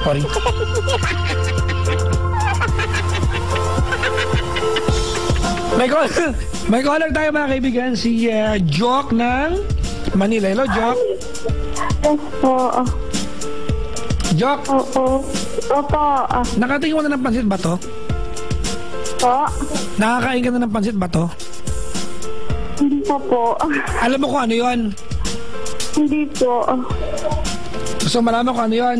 Sorry. May caller tayo mga kaibigan, si Jock ng Manila. Hello, Jock. Yes po. Jock. Oo. Opo. Nakatingin mo na ng pansit ba to? Po? Nakakain ka na ng pansit ba to? Hindi pa po. Alam mo kung ano yun? Hindi po. Gusto malaman kung ano yun?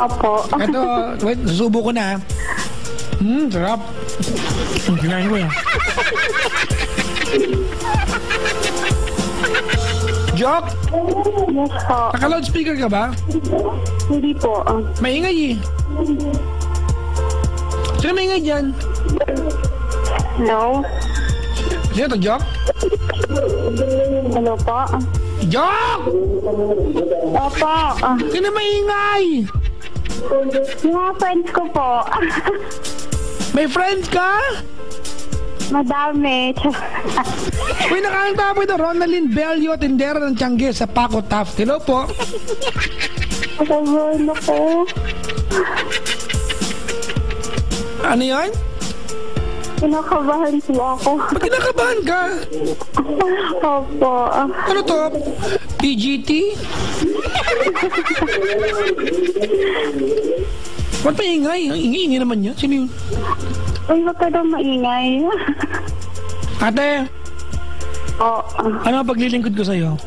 Opo. Ito, wait, susubo ko na. Sarap. Kinain ko yan. Jock? Yes po. Naka-loudspeaker ka ba? Hindi po. Maingay eh. Sino maingay dyan? Hello? Sino to, Jock? Hello po? Jock! Opo. Sino maingay? Yung mga friends ko po. May friends ka? Madami. Uy, nakakanta po ito. Ronaldin Bello, tindera ng Tiangge sa Paco Taft. Hello po. Nakabon ako. Ano yun? Kinakabahan po ako. Ba't kinakabahan ka? Opo. Ano to? PGT? Ba't maingay? Ang ingi-ingi naman yan. Sino yun? Uy, wag ka daw maingay. Ate, ano ang paglilingkod ko sa'yo?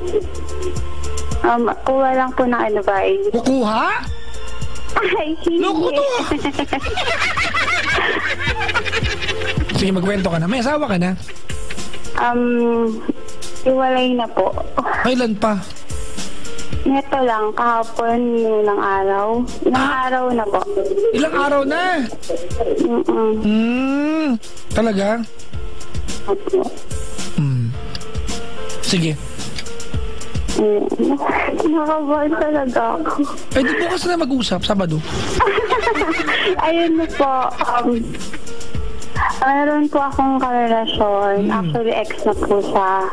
Kuha lang po ng advice. Kukuha? Ay, hindi. Loko to! Sige, magkwento ka na. May asawa ka na? Iwalay na po. Kailan pa? Neto lang, kahapon, ilang araw. Ilang araw na po. Ilang araw na? Talaga? Opo. Sige. Nakabahan talaga ako. Eh, di bukas na mag-usap, Sabado. Ayun na po. Meron po akong karelasyon. Actually, ex na po siya.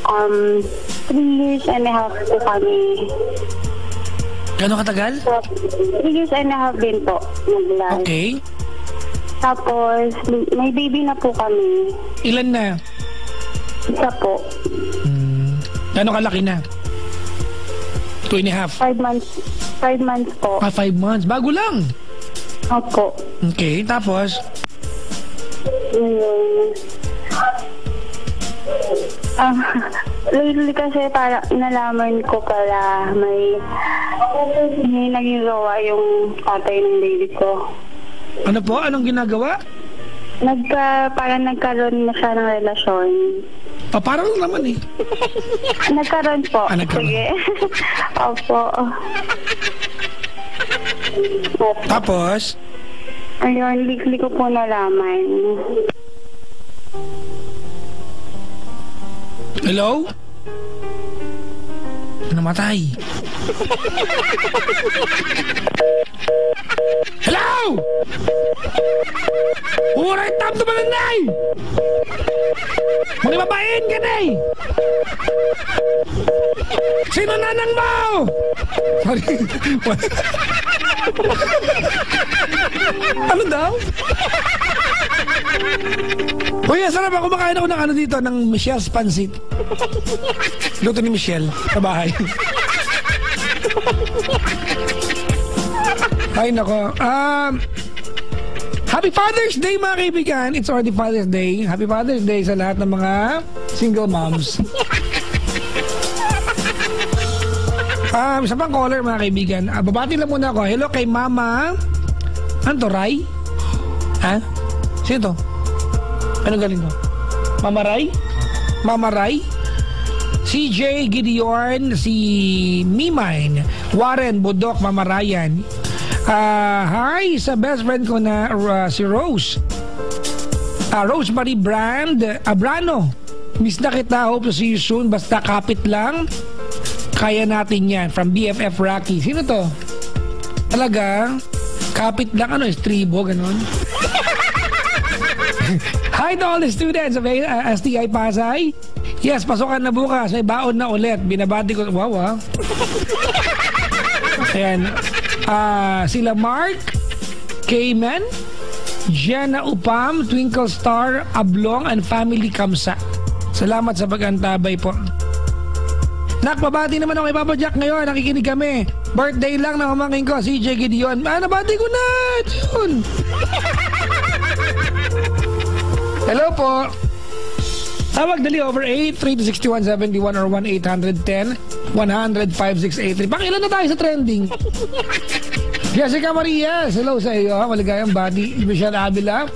3 years and a half po kami. Gano'ng katagal? 3 years and a half din po. Nag-last. Okay. Tapos, may baby na po kami. Ilan na? Isa po. Gano'ng kalaki na? 2.5? 5 months. 5 months po. 5 months. Bago lang. Opo. Okay, tapos? Lately kasi para nalaman ko pala may naging gawa yung tatay ng baby ko. Ano po? Anong ginagawa? Parang nagkaroon na siya ng relasyon. Parang naman eh. Nagkaroon po. Nagkaroon. Sige. Opo. Tapos? Ayun, likli ko po nalaman. Hello? Namatay. Hello? Uray, tam to malanay! Mga babain ka na eh! Sino nanang mo? Sorry. Ano daw? Uy, sarap ako. Kumakain ako ng ano dito, ng Michelle's Pancit. Luto ni Michelle sa bahay. Ay, nako. Happy Father's Day, mga kaibigan. It's already Father's Day. Happy Father's Day sa lahat ng mga single moms. Isa pang caller, mga kaibigan. Babati lang muna ako. Hello kay Mama. Ano to, Ray? Ha? Sino to? Anong galing to? Mama Ray? Mama Ray? CJ Gideon, si Mimine, Warren, Budok, Mama Ryan. Hi sa best friend ko na si Rose. Rosemary Abrano. Miss na kita. Hope to see you soon. Basta kapit lang. Kaya natin yan. From BFF Rocky. Sino to? Talaga? Kapit lang. Ano? Estribo? Ganon? Hi to all the students of STI Pasay. Yes, pasukan na bukas. May baon na ulit. Binabati ko. Wow, Ayan. Sila Mark, Cayman, Jenna Upam, Twinkle Star, Ablong, and Family Kamsa. Salamat sa pag-antabay po. Nakbabati naman ako kay Papa Jack ngayon. Nakikinig kami. Birthday lang ng pamangkin ko, CJ Gideon. Nabati ko na. Yun. Hello po. Tawag dali over 8326171 or 1-810-100-5683. Pakilan na tayo sa trending. Jessica Maria, hello sa iyo. Maligayang bati. Michelle Avila.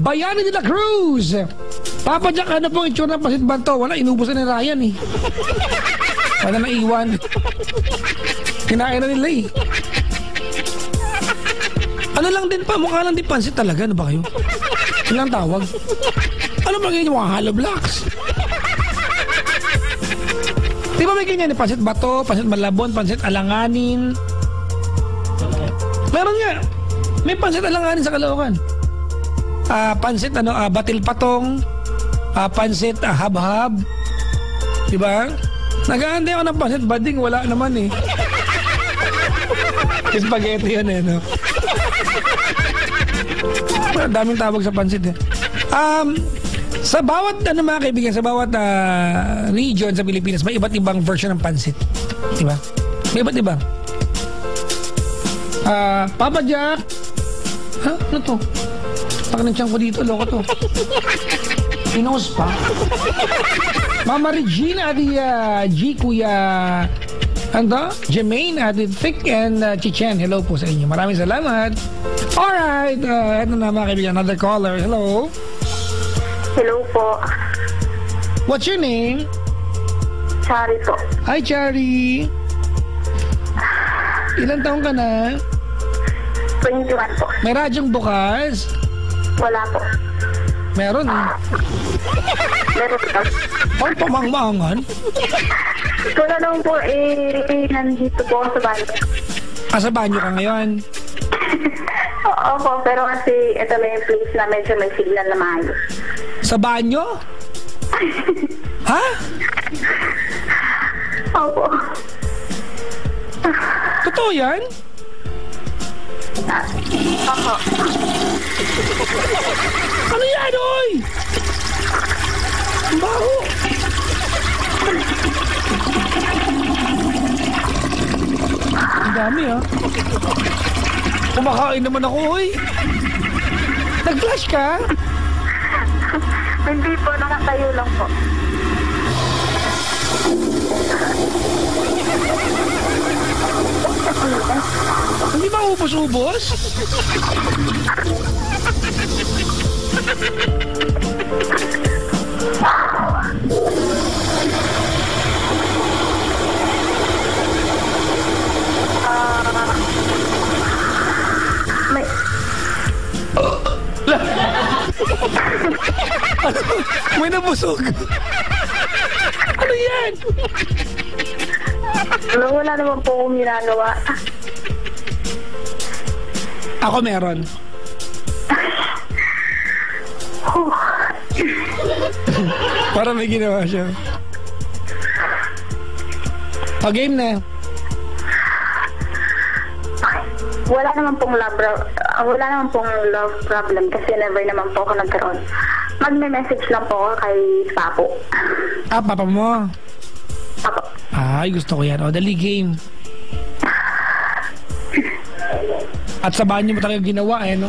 Bayani de la Cruz. Papa Jack, ano pong itsura ng pasit banto? Wala, inubusan ni Ryan eh. Wala na iwan. Kinain na nila eh. Ano lang din pa, mukha lang din pansit talaga. Ano ba kayo? Ilang tawag? Ano ba ganyan yung mga hollow blocks? Di ba may ganyan? Pansit bato, pansit malabon, pansit alanganin. Meron nga. May pansit alanganin sa Caloocan. Pansit batil patong. Pansit habhab. Di ba? Nag-aantay ako ng pansit bading. Wala naman eh. Spaghetti yun eh, no? Daming tawag sa pansit eh. Sa bawat mga kaibigan, sa bawat region sa Pilipinas, may iba't ibang version ng pansit. Diba? May iba't ibang. Papa Jack. Ano to? Pakinansyang ko dito, loko to. Pinos pa. Mama Regina, Adi G, Kuya Jermaine, Adi Thick, and Chichen. Hello po sa inyo. Maraming salamat. Alright, eto na mga kaibigan, another caller. Hello. Hello po. What's your name? Chari po. Hi, Chari. Ilan taong ka na? 21 po. May radyong bukas? Wala po. Meron eh. Meron po. Ang pamangmangan? Wala naman po nandito po ako sa banyo. Sa banyo ka ngayon? Opo, pero kasi ito na yung place na medyo may signal na maayos. Sa banyo? Ha? Opo. Totoo yan? Opo. Ano yan, oy? Ang baho. Ang dami, ha? Kumakain naman ako, oy. Nag-flash ka? Hindi po, nakatayo lang po. Hindi ba ubos-ubos? May... May nabusog. Ano yan? Wala naman po akong ginagawa. Ako meron. Para may ginawa siya. Game na. Wala naman pong love problem kasi never naman po ako nagkaroon. Magme-message lang po ako kay Papo. Papa mo? Papo. Ay, gusto ko yan. O, dali game. At sa banyo mo talaga ginawa, no?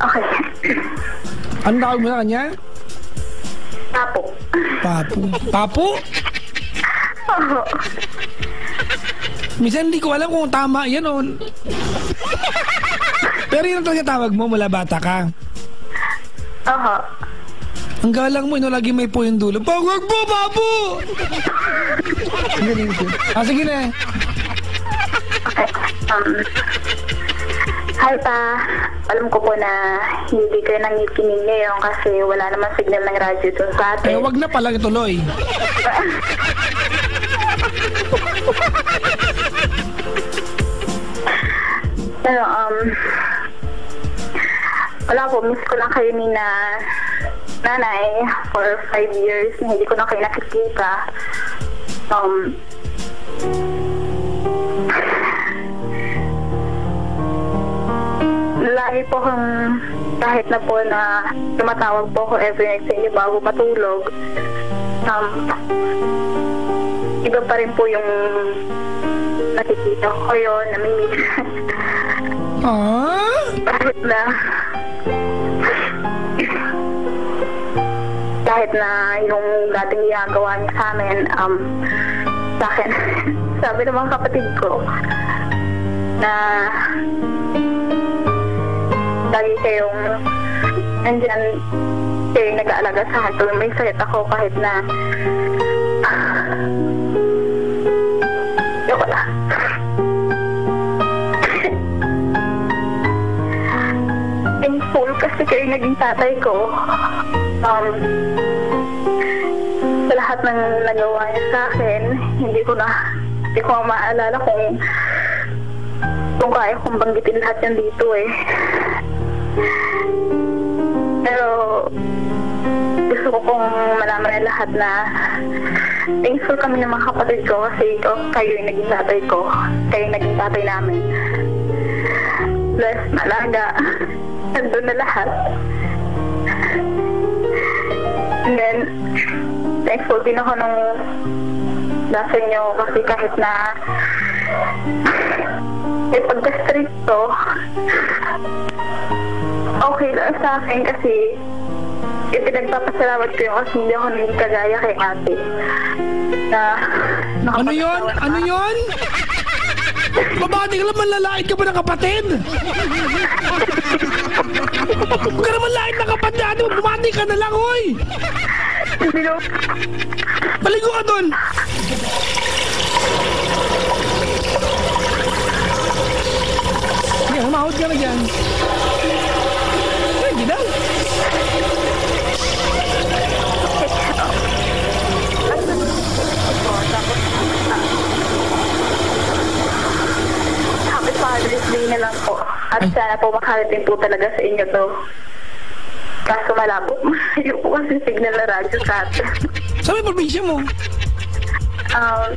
Okay. Ano tawag mo sa kanya? Papo. Papo. Papo? Oo. Minsan hindi ko alam kung tama yan o... Pero yun ang talaga tawag mo mula bata ka. Oo. Ang galang mo, lagi may po yung dulo. Pagwag mo, Papo! Galing ko. Sige na. Okay. Hi pa. Alam ko po na hindi kayo nangikinig ngayon kasi wala naman signal ng radyo dun sa atin. Wag na pala ituloy. Pero, wala po, miss ko lang kayo ni nanay for 5 years na hindi ko na kayo nakikita. Lagi po akong, kahit na po na tumatawag po ako every night sa inyo bago matulog, iba pa rin po yung nakikita ko yun, namimiss. Kahit na yung dating ginagawa niya sa amin, sa akin, sabi ng mga kapatid ko, na lagi kayong nandyan, kayong nag-aalaga sa akin tuwing may sakit ako kahit na wala. Thankful kasi kayo naging tatay ko. Sa lahat ng nagawa niya sa akin, hindi ko maalala kung kaya kong banggitin lahat yan dito eh. Pero gusto ko pong malaman na lahat na thankful kami ng mga kapatid ko kasi kayo yung naging tatay ko. Kayo yung naging tatay namin. Bless, malaga. Nandun na lahat. And then, thankful din ako nung nasa inyo kasi kahit na may pagka-stricto, okay lang sa akin kasi ipinagpapasalamat ko yung kasi hindi ako naging kagaya kay ate. Ano yun? Ano yun? Babati ka lang, manlalait ka ba ng kapatid? Huwag ka naman lait ng kapatid ate, bumati ka na lang, hoy! Baligo ka dun! Sige, humahod ka na dyan. Sige daw. Happy Father's Day na lang po. At sana po makarating po talaga sa inyo to. Kaso malabo. Yung po kasi signal na radyo sa atin. Saan may probinsya mo?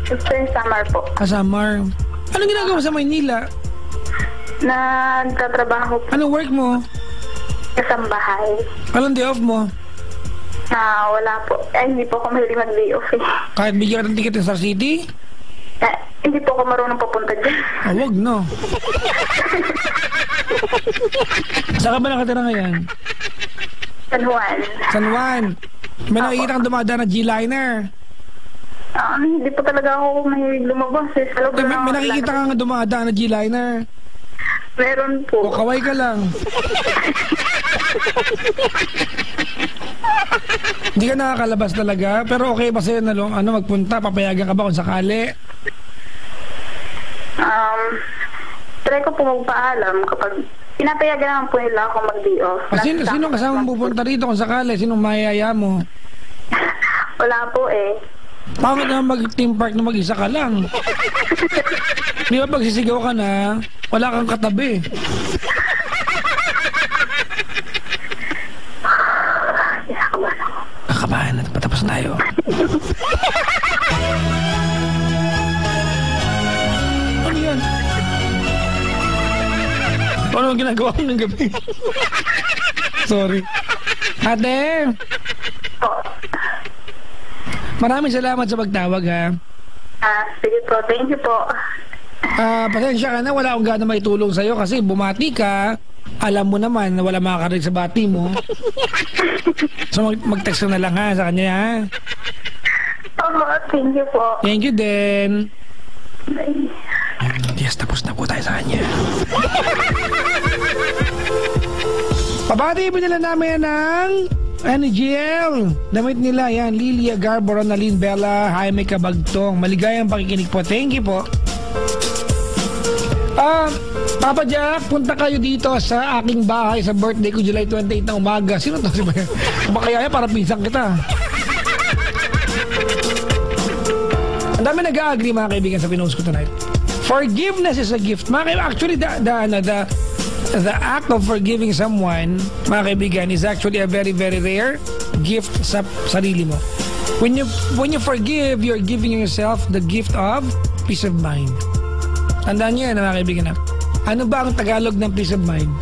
Sa Samar po. Samar. Anong ginagawa sa Maynila? Nagtatrabaho po. Anong work mo? Kasambahay. Anong day off mo? Wala po. Hindi po ako mahilig mag-day off eh. Kahit bigyan ka ng ticket ng Star City? Hindi po ako marunong papunta dyan. Wag no. Saan ka ba nakatira ngayon? San Juan. San Juan. May nakikita kang dumadaan na G-Liner. Hindi po talaga ako mahilig lumabas eh. Sa loob May nakikita kang dumadaan na G-Liner. Meron po. O kaway ka lang. Hindi ka nakakalabas talaga. Pero okay ba sa'yo na magpunta? Papayagan ka ba kung sakali? Try ko po magpaalam kapag pinapayagan naman po nila ako mag-day off. Sino kasama pupunta rito kung sakali? Sinong mayaya mo? Wala po eh. Pangit na mag-team park na mag-isa ka lang. Di ba pag sisigaw ka na, wala kang katabi. Kakabahan na, patapos na tayo. Ano yan? Ano ang ginagawa ko ng gabi? Sorry. Ate! Maraming salamat sa pagtawag, ha? Sige po. Thank you po. Pasensya ka na, wala akong gana may tulong sa'yo kasi bumati ka. Alam mo naman na wala makakarinig sa bati mo. So mag-text ka na lang ha sa kanya, ha? Thank you po. Thank you din. Bye. Yes, tapos na po tayo sa kanya. Pabati nila namin ng NGL. Damit nila yan, Lilia Garbo, Ronaldine Bella, Jaime Cabagtong. Maligayang pakikinig po. Thank you po. Papa Jack, punta kayo dito sa aking bahay sa birthday ko July 28 na umaga. Sino to? Baka kaya para pinsang kita. Ang dami nag-agree mga kaibigan sa pinost ko tonight. Forgiveness is a gift. Actually, the act of forgiving someone, mga kaibigan, is actually a very, very rare gift sa sarili mo. When you forgive, you're giving yourself the gift of peace of mind. Tandaan niyo yan, mga kaibigan. Ano ba ang Tagalog ng peace of mind?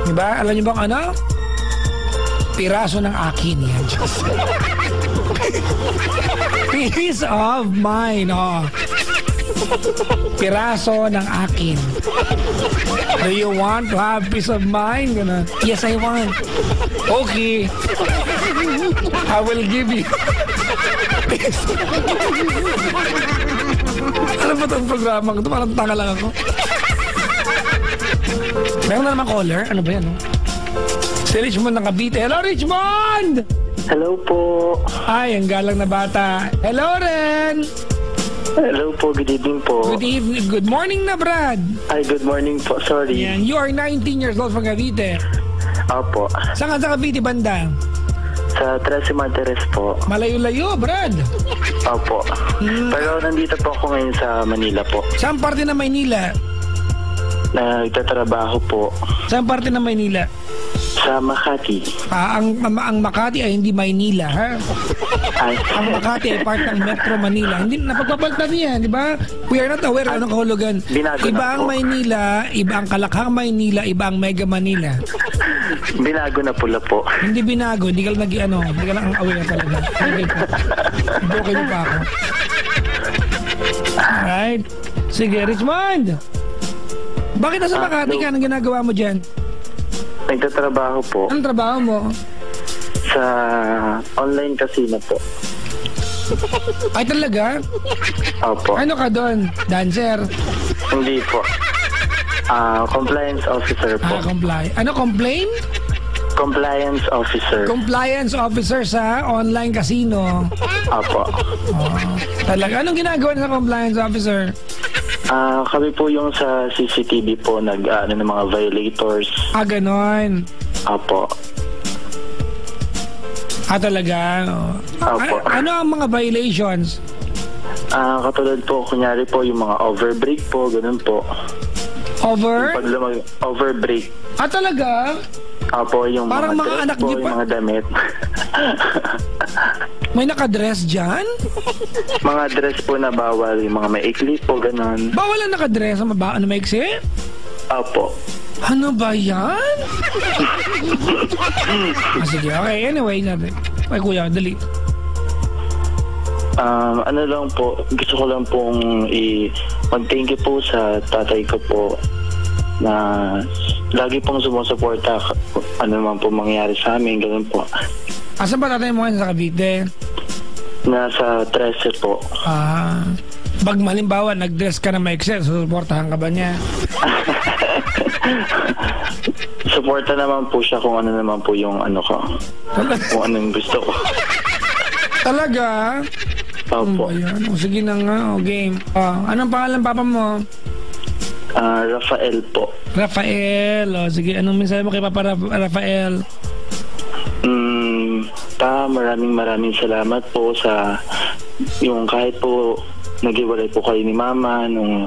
Diba? Alam niyo ba kung ano? Piraso ng akin yan. Peace of mind. Oh. Piraso ng akin. Do you want to have peace of mind? Yes, I want. Okay. I will give you. Ano ba itong programa ko? Parang tanga lang ako. Meron na naman caller. Ano ba yan? Si Richmond ng Cavite. Hello, Richmond! Hello po. Ay, ang galang na bata. Hello, Ren! Hello po, good evening po. Good evening. Good morning na, Brad. Ay, good morning po. Sorry. Yan. You are 19 years old from Cavite. Opo. Saan ka sa Cavite, banda? Sa Trece Martires po. Malayo-layo, Brad. Opo. Pero nandito po ako ngayon sa Manila po. Saan parte ng Maynila? Nagtatrabaho po. Saan parte ng Maynila? Sa Makati. Ang Makati ay hindi Maynila, ha? Ay. Ang Makati ay part ng Metro Manila. Hindi napagpapalitan niya, di ba? We are not aware anong kahulugan. Binago Iba na ang po. Maynila, iba ang Kalakhang Maynila, iba ang Mega Manila. Binago na pula po. Hindi binago, hindi ka lang hindi ka lang ang aware talaga. Okay po. Okay mo pa ako. Alright. Sige, Richmond. Bakit nasa Makati ka? Anong ginagawa mo dyan? Nagtatrabaho po. Anong trabaho mo? Sa online casino po. Ay talaga? Opo. Ano ka doon? Dancer? Hindi po. Compliance officer po. Comply. Ano, complain? Compliance officer. Compliance officer sa online casino. Opo. Talaga? Anong ginagawa sa compliance officer? Kami po yung sa CCTV po ng mga violators. Ganon. Opo. Talaga? Opo. Ano ang mga violations? Katulad po, kunyari po yung mga overbreak po, ganun po. Overbreak. Talaga? Opo, yung Parang mga dress anak po, niyo yung pa- mga damit. May nakadress dyan? Mga dress po na bawal, yung mga maikli po, ganun. Bawal ang nakadress? Ano maiksi? Opo. Ano ba yan? Sige, okay. Anyway, natin. Ay, kuya, dali. Ano lang po, gusto ko lang pong mag-thank you po sa tatay ko po na lagi pong sumusuporta ano naman po mangyari sa amin, ganun po. Asan ba tatay mo ngayon sa Cavite? Nasa 13 po. Pag malimbawa, nag-dress ka na maiksi, susuportahan ka ba niya? Suporta naman po siya kung ano naman po yung ano ko. Kung anong gusto ko. Talaga? Opo. Ayan. Sige na nga, game. Anong pangalan papa mo? Rafael po. Rafael. Sige, anong mensahe mo kay Papa Rafael? Maraming salamat po sa yung kahit po naghiwalay po kayo ni Mama nung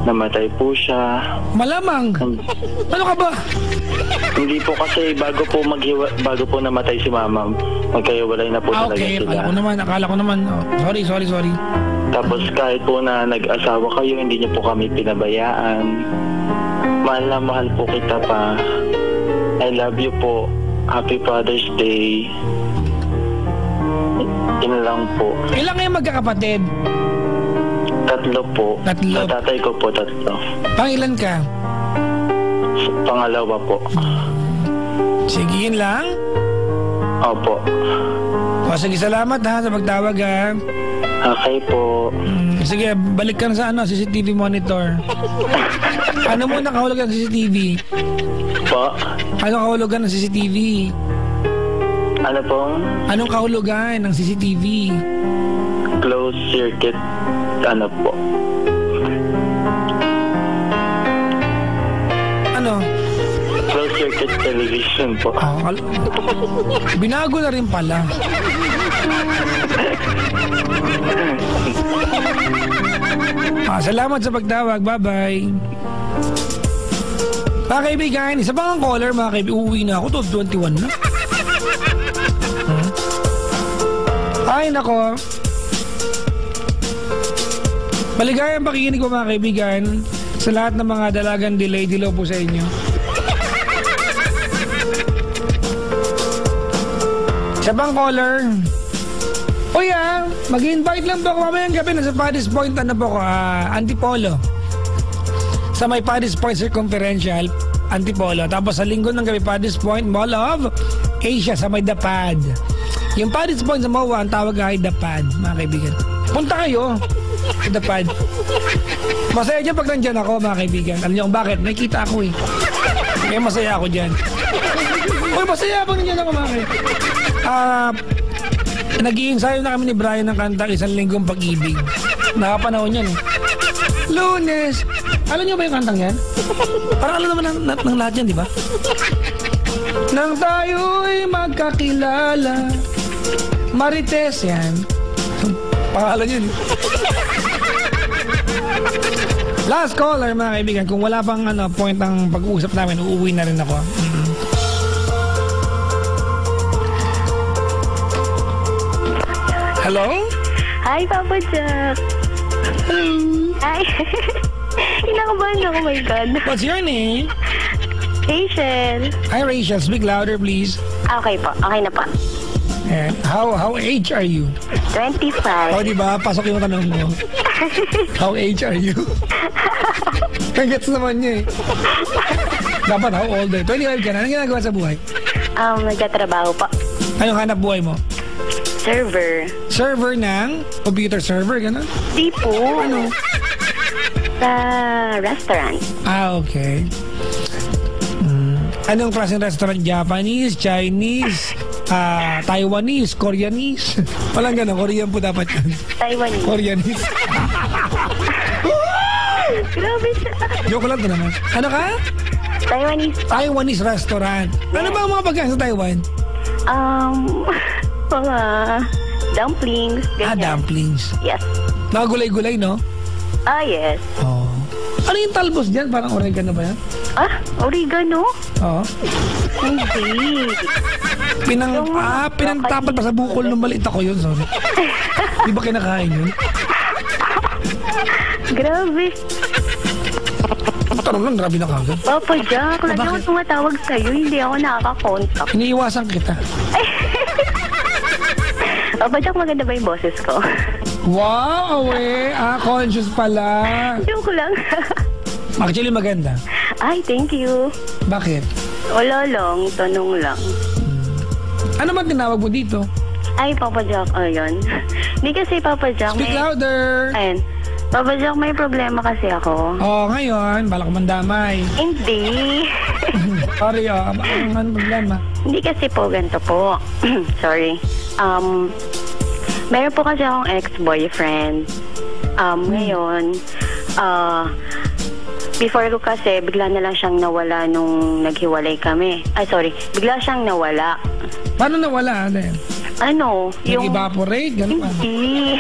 namatay po siya. Malamang. Ano ka ba? Hindi po kasi bago po namatay si Mama, magkahiwalay na po talaga Okay. sila. Akala ko naman. Sorry. Tapos kahit po na nag-asawa kayo, hindi niyo po kami pinabayaan. Mahal na mahal po kita pa. I love you po. Happy Father's Day. Yun lang po. Ilan kayo magkakapatid? 3 po. 3. Sa tatay ko po 3. Pangilan ka? Pangalawa po. Sige, yun lang? Opo. Sige, salamat ha sa pagtawag ha. Okay po. Sige, balik ka na sa CCTV monitor. Ano mo nakahulugan ng CCTV? Po? Ano kahulugan ng CCTV? Ano pong? Anong kahulugan ng CCTV? Closed circuit. Ano po? Ano? Closed circuit television po. Binago na rin pala. Salamat sa pagtawag. Bye-bye. Mga kaibigan, isa pang caller, mga kaibigan. Uuwi na ako. 12:21 na. Ay, nako. Maligayang pakikinig po mga kaibigan sa lahat ng mga dalagang delay dilaw po sa inyo. Isa pang caller. Uy mag-invite lang po ako mamayang gabi. Nasa Paddy's Point, ano po ko, Antipolo. Sa may Paddy's Point Circumferential, Antipolo. Tapos sa linggo ng gabi, Paddy's Point, Mall of Asia sa may Dapad. Yung Paddy's Point sa MOA, ang tawag ay Dapad, mga kaibigan. Punta kayo sa Dapad. Masaya dyan pag nandyan ako, mga kaibigan. Alam niyo kung bakit? Nakikita ako eh. Kaya masaya ako dyan. Uy, masaya pag nandyan ako, mga kaibigan. Nag-iinsayo na kami ni Brian ng kantang Isang Linggong Pag-ibig. Nakapanahon yan eh. Lunes. Alam niyo ba yung kantang yan? Parang alam naman ng lahat yan, di ba? Nang tayo'y magkakilala. Marites yan. Pangalan yun. Last caller, mga kaibigan. Kung wala pang point ang pag-uusap namin, uuwi na rin ako. Hello? Hi, Papa Jack. Hello? Hi. Kinakabahan ako, my God. What's your name? Rachel. Hi, Rachel. Speak louder, please. Okay po. Okay na po. And how age are you? 25. Oh, di ba? Pasok yung tanong mo. How age are you? Kagets naman niya eh. Dapat how old eh? 25 ka na. Anong ginagawa sa buhay? Nagtatrabaho po. Anong hanap buhay mo? Server. Server ng computer server, gano'n? Di po. Ano? Sa restaurant. Okay. Anong klaseng restaurant? Japanese, Chinese, Taiwanese, Koreanese? Walang gano'n. Korean po dapat yun. Taiwanese. Koreanese. Grabe siya. Joke lang to naman. Ano ka? Taiwanese. Taiwanese restaurant. Ano ba ang mga pagkain sa Taiwan? Mga dumplings. Ganyan. Dumplings. Yes. Nakagulay-gulay, no? Yes. Oh. Ano yung talbos dyan? Parang oregano ba yan? Oregano? Oo. Hindi. Pinangtapat pa sa bukol nung maliit ako yun, sorry. Di ba kinakain yun? Grabe. Ang tanong lang, grabe na kagad. Papa Jack, lagi ako tumatawag sa'yo, hindi ako nakaka-contact. Iniiwasan kita. Papa Jack, maganda ba yung boses ko? Wow, awe. Conscious pala. Joke lang. Actually, maganda. Ay, thank you. Bakit? Wala lang, tanong lang. Ano man tinawag mo dito? Ay, Papa Jack, ayun. Hindi kasi, Papa Jack, Speak louder. Ayun. Papa Jack, may problema kasi ako. Oh, ngayon, balak mandamay. Hindi. Sorry, ano problema? Hindi kasi po, ganito po. Sorry. Meron po kasi akong ex-boyfriend. Ngayon, before ko kasi, bigla na lang siyang nawala nung naghiwalay kami. Ay, sorry. Bigla siyang nawala. Paano nawala? Ano? Nag-evaporate? Ganun ba? Hindi.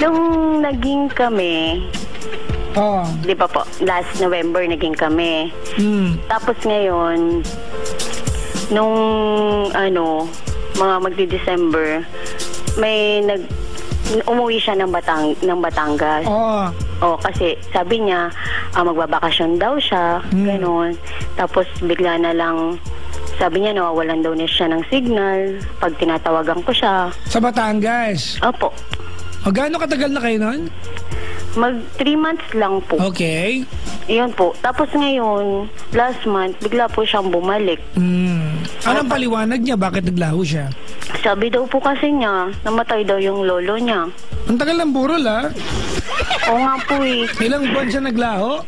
Nung naging kami, di ba po, last November naging kami. Tapos ngayon, nung mga magdi-December, umuwi siya ng Batangas. Kasi sabi niya, magbabakasyon daw siya, gano'n. Tapos bigla na lang, sabi niya nawawalan daw niya siya ng signal pag tinatawagan ko siya. Sa Batangas? Opo. Gaano katagal na kayo nun? 3 months lang po. Okay. Iyon po. Tapos ngayon, last month, bigla po siyang bumalik. Anong paliwanag niya? Bakit naglaho siya? Sabi daw po kasi niya, namatay daw yung lolo niya. Ang tagal ng burol, ha? Oo nga po eh. Ilang buwan siya naglaho?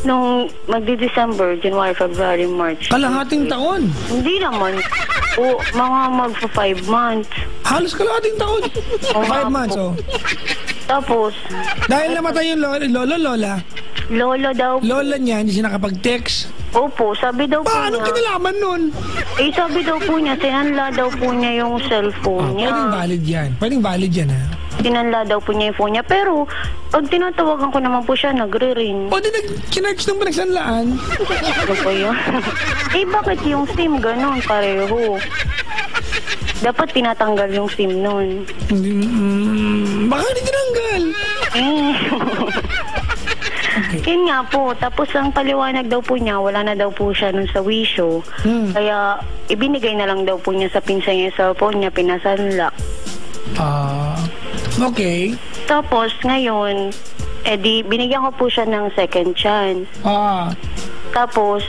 Nung magdi-December, January, February, March. Kalahating taon? Hindi naman. Mga magpa 5 months. Halos kalahating taon? 5 months, Tapos, dahil namatay yung lola? Lolo daw po. Lola niya, hindi siya nakapag-text? Opo, sabi daw po niya. Paano kinalaman nun? Sabi daw po niya, sinanla daw po niya yung cellphone niya. Pwedeng valid yan. Pwedeng valid yan, ha? Sinanla daw po niya yung phone niya. Pero, pag tinatawagan ko naman po siya, nagre-ring. O, di kinarge nung pinagsanlaan? Ano po yun? Bakit yung SIM ganun, pareho? Dapat tinatanggal yung SIM nun. Baka hindi tinanggal. Okay. Yun nga po. Tapos ang paliwanag daw po niya, wala na daw po siya nun sa wisyo. Kaya ibinigay na lang daw po niya sa pinsan niya sa phone niya, pinasanla. Okay. Tapos ngayon, binigyan ko po siya ng second chance. Tapos,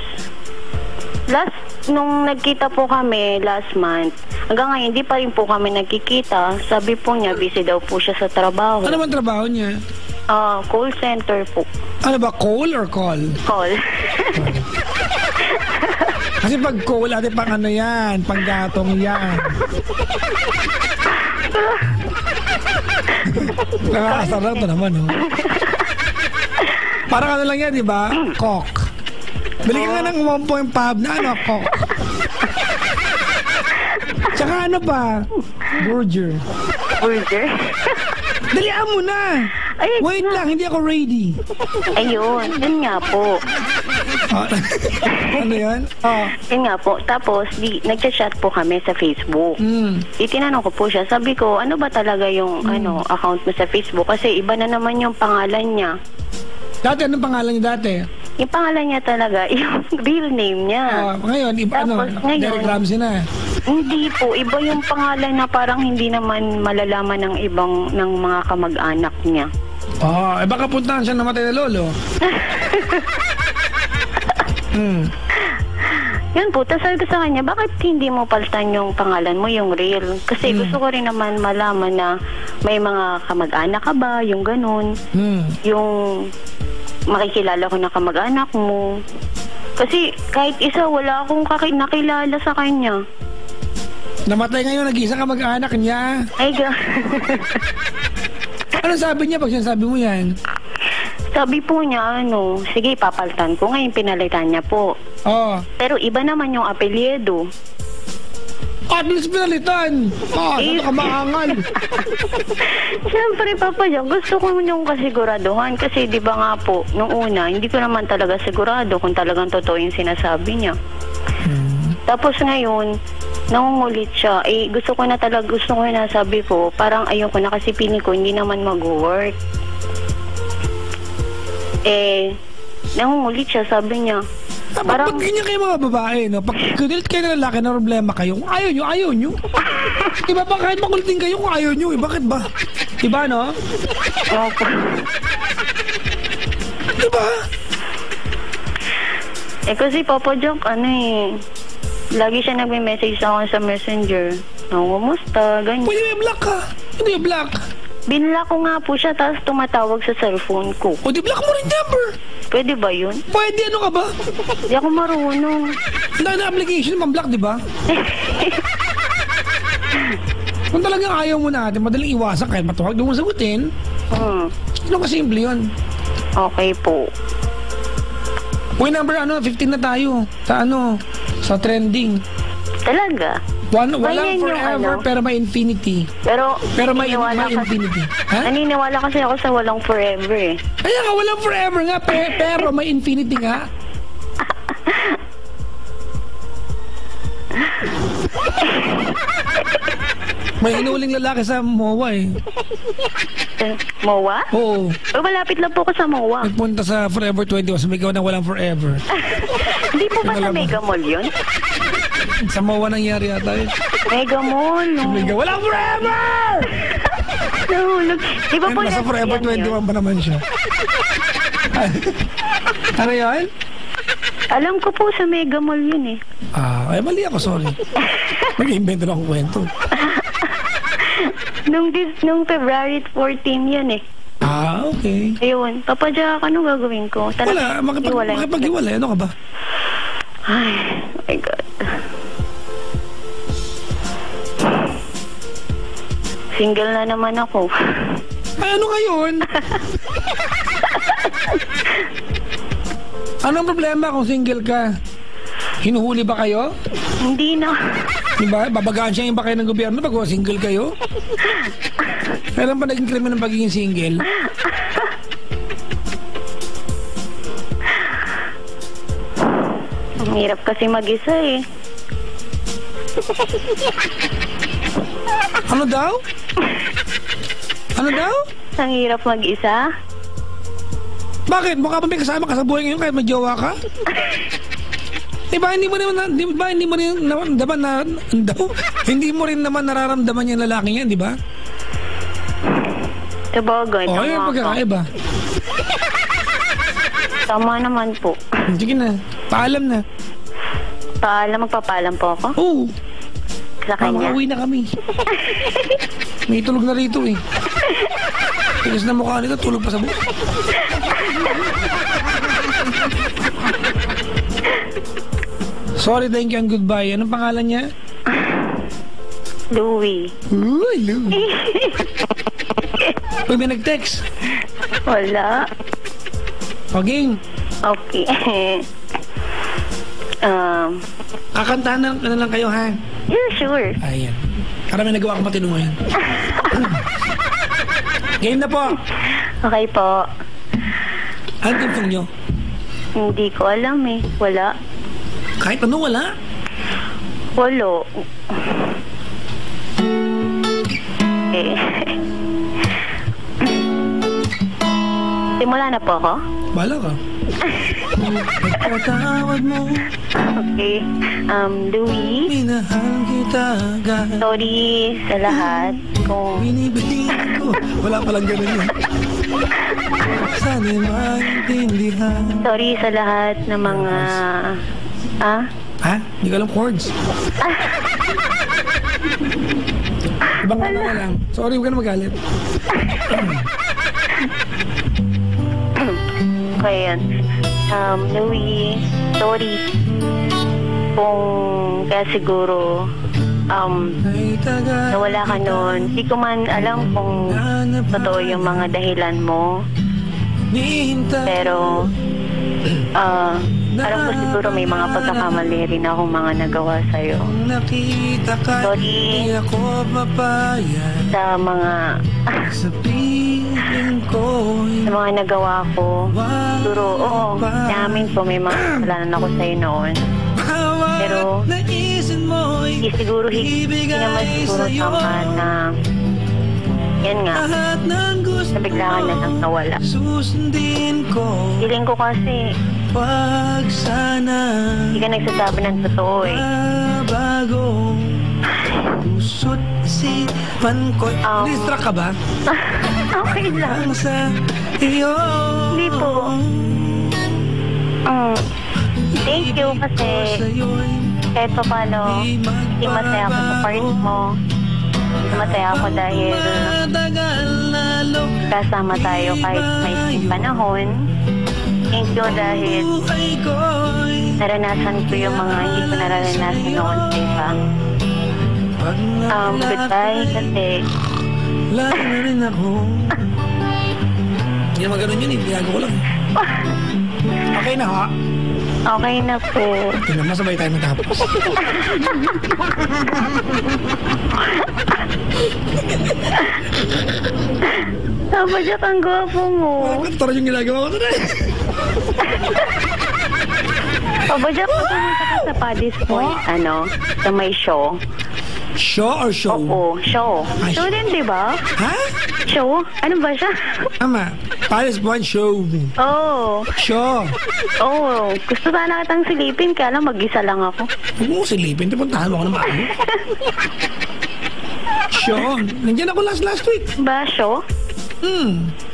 nung nagkita po kami last month, hanggang ngayon, hindi pa rin po kami nagkikita. Sabi po niya, busy daw po siya sa trabaho. Ano man trabaho niya? Call center po. Ano ba, call or call? Call. Kasi pag call, ate, pang ano yan, pang gatong yan. Nakakasarap to naman, oh. Parang ano lang yan, di ba? Coke. Bili ka nga ng 1.5 na ano, Coke. Tsaka ano pa? Burger. Burger? Dalian mo na! Ay, wait lang, hindi ako ready. Ayun, yun nga po. Ano yan? Yun nga po. Tapos, nagchat-chat po kami sa Facebook. Itinanong ko po siya. Sabi ko, ano ba talaga yung account mo sa Facebook? Kasi iba na naman yung pangalan niya. Dati, anong pangalan niya dati? Yung pangalan niya talaga, yung real name niya. Ngayon, iba, tapos, ngayon, Derek Ramsey na. Hindi po. Iba yung pangalan na parang hindi naman malalaman ng ng mga kamag-anak niya. Baka puntahan siya namatay na lolo. Yan po. Tapos sabi ko sa kanya, bakit hindi mo palitan yung pangalan mo, yung real? Kasi gusto ko rin naman malaman na may mga kamag-anak ka ba, yung ganun. Yung makikilala ko na kamag-anak mo. Kasi kahit isa, wala akong nakilala sa kanya. Namatay ngayon, nag-isa kamag-anak niya. Ay, ano sabi niya pag sinasabi mo yan? Sabi po niya, sige, papalitan ko. Ngayon, pinalitan niya po. Pero iba naman yung apelyido. At least pinalitan. Ano ka maangal? Siyempre, Papa Jack, gusto ko yung kasiguraduhan. Kasi di ba nga po, nung una, hindi ko naman talaga sigurado kung talagang totoo yung sinasabi niya. Tapos ngayon, nangungulit siya. Gusto ko na sabi ko, parang ayoko na kasi piling ko, hindi naman mag-work. Nangungulit siya, sabi niya. Parang pag ganyan kayo mga babae, no? Pag kunilit kayo ng lalaki na problema kayo, kung ayaw nyo. Diba ba kahit makulitin kayo kung ayaw nyo, bakit ba? Diba, no? Diba? Kasi Papa Jack, lagi siya nagme-message sa akin sa Messenger. Kumusta? Ganyan. Pwede i-block ka. Hindi i-block. Binlock ko nga po siya, tapos tumatawag sa cellphone ko. O di-block mo rin number. Pwede ba yun? Pwede, ano ka ba? Hindi ako marunong. Wala na application, man-block, di ba? Kung talagang ayaw mo natin, madaling iwasan kahit matawag, doon mo sagutin. Ano kasimple yun? Okay po. Uy, number 15 na tayo. Sa trending. Talaga? Walang forever, pero may infinity. Pero may infinity. Ha? Naniniwala kasi ako sa walang forever eh. Kaya nga, walang forever nga, pero may infinity nga. May hinuling lalaki sa MOA eh. MOA? Oo. Malapit lang po ko sa MOA. Nagpunta sa Forever 21, sumigaw na walang forever. Hindi po ba sa Mega Mall yun? Sa MOA nangyari yata yun. Mega Mall, no? Sumigaw, walang forever! Nahulog. Di ba po nasa Forever 21 ba naman siya? Ano yun? Alam ko po sa Mega Mall yun eh. Ay mali ako, sorry. Nag-invento na akong kwento. Nung February 14 yun eh. Okay. Ayun. Papa Jack, ano gagawin ko? Wala, makipag-iwalay. Ano ka ba? Ay, oh my God. Single na naman ako. Ay, ano ngayon? Anong problema kung single ka? Hinuhuli ba kayo? Hindi na. Diba? Babagaan siya yung ba kayo ng gobyerno pag single kayo? Kailan pa naging krimen ng pagiging single? Ang hirap kasi mag-isa eh. Ano daw? Ano daw? Ang hirap mag-isa. Bakit? Mukha pa may kasama ka sa buhay ngayon kahit may jowa ka? Diba, hindi mo rin hindi mo rin naman nararamdaman yung lalaki yan, di ba? Sabagay, O, tama yun ka. pagkakaiba. Tama naman po. Sige na, paalam na. Magpapaalam po ako Oo, sa kanya. makauwi na kami. May tulog na rito eh. Tigas na mukha nito, tulog pa sa buhay. Sorry, thank you and goodbye. Anong pangalan niya? Louie. Uy, Lou. Uy, may nag-text. Wala. Paging, Okay. kakantahan na lang kayo, ha? Yeah, sure. Ayan. Para may nagawa akong matino ngayon. Game na po. Okay po. Anong team nyo? Hindi ko alam eh. Wala. Kahit ano, wala. Walo. Eh. Simula na po ako? Bahala ka. Pagkatawad mo, Okay. Louie, minahal kita agad. sorry sa lahat kung Binibitin ko. Wala palang ganun yun. Sana'y maintindihan. sorry sa lahat ng mga Ha? Hindi ko alam chords. Ibang ano na lang. Sorry, huwag ka na magalit. Okay, yan. Louie, sorry kung kaya siguro Ay tagal. nawala ka noon. Di ko man alam kung totoo yung mga dahilan mo. Nihintay. Pero alam ko siguro may mga pagkakamali rin akong mga nagawa sa'yo. Nakita ka, Sorry. di ako mapayag. Sa mga Sa piling ko, sa mga nagawa ko. Siguro, oo, namin po may mga kasalanan ako sa'yo noon. Pero, naisin mo'y Hindi siguro, hindi naman siguro tama na yan nga, lahat ng gusto nabiglaan na lang nawala. susundin ko. Feeling ko kasi, Wag sana hindi ka nagsasabi ng totoo eh. bago pusot isipan ko. Distract ka ba? Okay lang. Ang sa iyo. Hindi po. Thank you kasi kahit pa paano, hindi masaya ako sa part mo. Hindi masaya ako dahil kasama tayo kahit may isang panahon. Thank you dahil naranasan ko yung mga hindi ko naranasan noon sa iba. Goodbye kasi Lalo na rin ako. Hindi naman ganun yun eh. Binago ko lang. Okay na ha? okay na po. Tingnan, masabay tayo matapos. Sabadyak ang gwapo mo. Tara yung ginagawa ko today. Sabadyak pa pumunta ka sa Paddy's Point, sa may show. Show or show? Oo, show. Ay, Show din, di ba? Ha? Show? Ano ba siya? Tama. Paris Point Show. Oo. Show. Oo. Gusto sana kitang silipin, kaya lang mag-isa lang ako. Huwag mo ko silipin. Puntahan mo ako na maayos. Show. Nandiyan ako last week. Ba, show?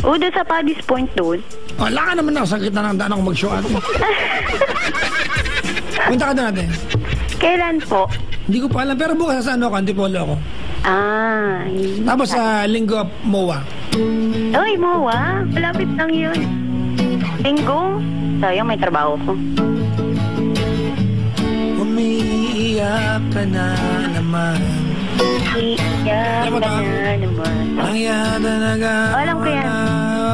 Oo, doon sa Paddy's Point doon. Wala ka naman ako. Sakit na ng daan ako mag-show atin. Punta ka doon natin. Kailan po? Hindi ko pa alam. Pero bukas sa Antipolo ako. Tapos sa Linggo, MOA. Uy, Moa. Malapit lang yun. Linggo. Sayang, may trabaho ko. Umiiyak ka na naman. Iiyak Alam mo ka to? na naman. Ang yada na Alam ko yan.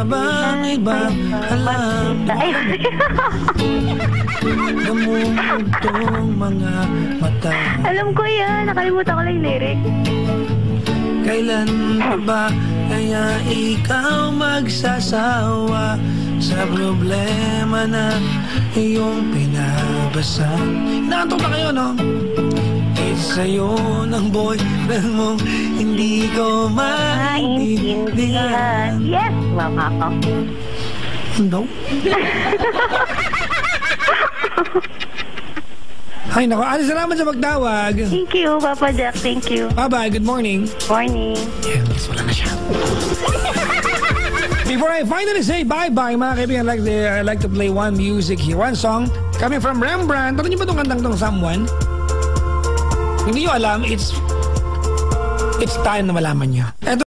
Bang ibang alam mo. Ay, Namumugtong mga mata. alam ko yan. Nakalimutan ko lang yung lyric. Kailan pa ba kaya ikaw magsasawa sa problema na iyong pinabasan? Naantok na kayo, no? It's sa'yo ng boyfriend mo, hindi ko maintindihan. Yes, mama ko. Ano? Ay, naku. Salamat sa pagtawag. Thank you, Papa Jack. Thank you. Bye-bye. Good morning. Morning. Yes, wala na siya. Before I finally say bye-bye, mga kaibigan, I like to play one music here. One song coming from Rembrandt. Alam niyo ba itong kantang tong Someone? Hindi niyo alam, it's time na malaman niyo. Ito